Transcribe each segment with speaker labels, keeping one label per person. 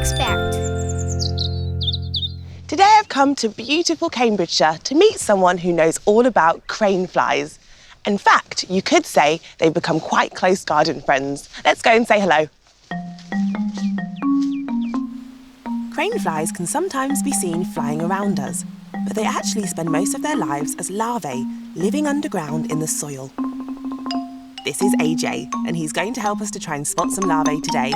Speaker 1: expert.
Speaker 2: Today I've come to beautiful Cambridgeshire to meet someone who knows all about crane flies. In fact, you could say they've become quite close garden friends. Let's go and say hello. Crane flies can sometimes be seen flying around us, but they actually spend most of their lives as larvae, living underground in the soil. This is AJ, and he's going to help us to try and spot some larvae today.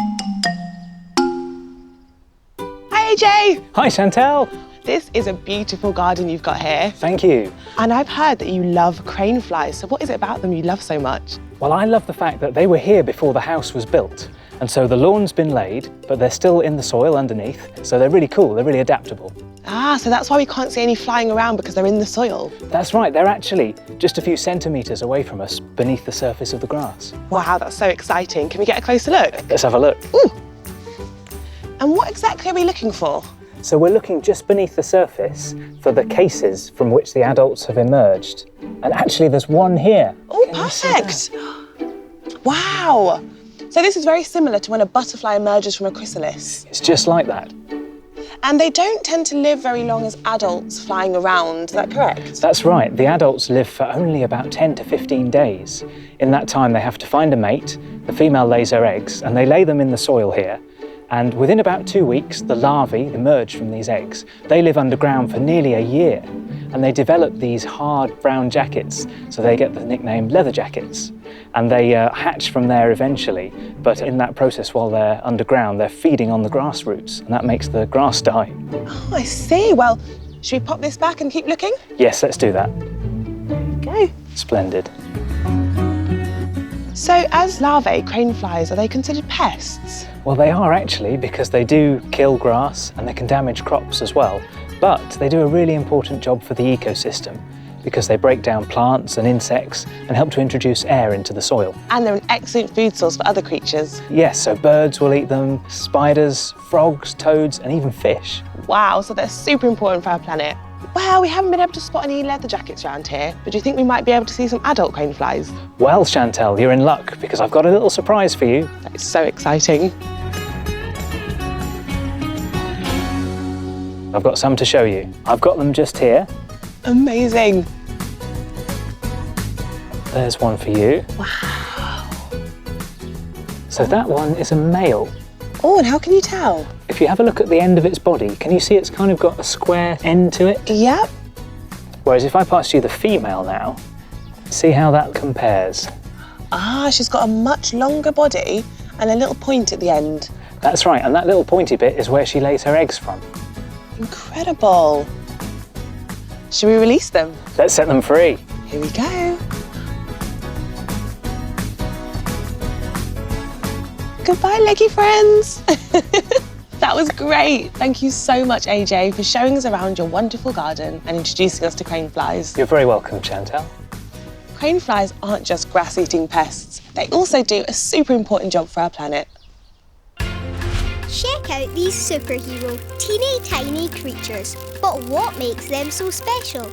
Speaker 2: Hi AJ!
Speaker 3: Hi Chantelle!
Speaker 2: This is a beautiful garden you've got here.
Speaker 3: Thank you.
Speaker 2: And I've heard that you love crane flies, so what is it about them you love so much?
Speaker 3: Well, I love the fact that they were here before the house was built. And so the lawn's been laid, but they're still in the soil underneath. So they're really cool, they're really adaptable.
Speaker 2: Ah, so that's why we can't see any flying around, because they're in the soil.
Speaker 3: That's right, they're actually just a few centimetres away from us beneath the surface of the grass.
Speaker 2: Wow, that's so exciting. Can we get a closer look?
Speaker 3: Let's have a look.
Speaker 2: Ooh. And what exactly are we looking for?
Speaker 3: So we're looking just beneath the surface for the cases from which the adults have emerged. And actually there's one here.
Speaker 2: Oh, perfect. Wow. So this is very similar to when a butterfly emerges from a chrysalis.
Speaker 3: It's just like that.
Speaker 2: And they don't tend to live very long as adults flying around, is that correct?
Speaker 3: That's right. The adults live for only about 10 to 15 days. In that time, they have to find a mate. The female lays her eggs, and they lay them in the soil here. And within about 2 weeks, the larvae emerge from these eggs. They live underground for nearly a year, and they develop these hard brown jackets, so they get the nickname leather jackets. And they hatch from there eventually, but in that process while they're underground, they're feeding on the grass roots, and that makes the grass die.
Speaker 2: Oh, I see. Well, should we pop this back and keep looking?
Speaker 3: Yes, let's do that.
Speaker 2: Go.
Speaker 3: Splendid.
Speaker 2: So as larvae, crane flies, are they considered pests?
Speaker 3: Well, they are actually, because they do kill grass and they can damage crops as well. But they do a really important job for the ecosystem because they break down plants and insects and help to introduce air into the soil.
Speaker 2: And they're an excellent food source for other creatures.
Speaker 3: Yes, so birds will eat them, spiders, frogs, toads, and even fish.
Speaker 2: Wow, so they're super important for our planet. Well, we haven't been able to spot any leather jackets around here, but do you think we might be able to see some adult crane flies?
Speaker 3: Well, Chantelle, you're in luck because I've got a little surprise for you.
Speaker 2: That is so exciting.
Speaker 3: I've got some to show you. I've got them just here.
Speaker 2: Amazing.
Speaker 3: There's one for you.
Speaker 2: Wow.
Speaker 3: So that one is a male.
Speaker 2: Oh, and how can you tell?
Speaker 3: If you have a look at the end of its body, can you see it's kind of got a square end to it?
Speaker 2: Yep.
Speaker 3: Whereas if I pass you the female now, see how that compares.
Speaker 2: Ah, she's got a much longer body and a little point at the end.
Speaker 3: That's right, and that little pointy bit is where she lays her eggs from.
Speaker 2: Incredible. Should we release them?
Speaker 3: Let's set them free.
Speaker 2: Here we go. Goodbye, leggy friends. That was great. Thank you so much, AJ, for showing us around your wonderful garden and introducing us to crane flies.
Speaker 3: You're very welcome, Chantelle.
Speaker 2: Crane flies aren't just grass-eating pests. They also do a super important job for our planet.
Speaker 1: Check out these superhero teeny tiny creatures. But what makes them so special?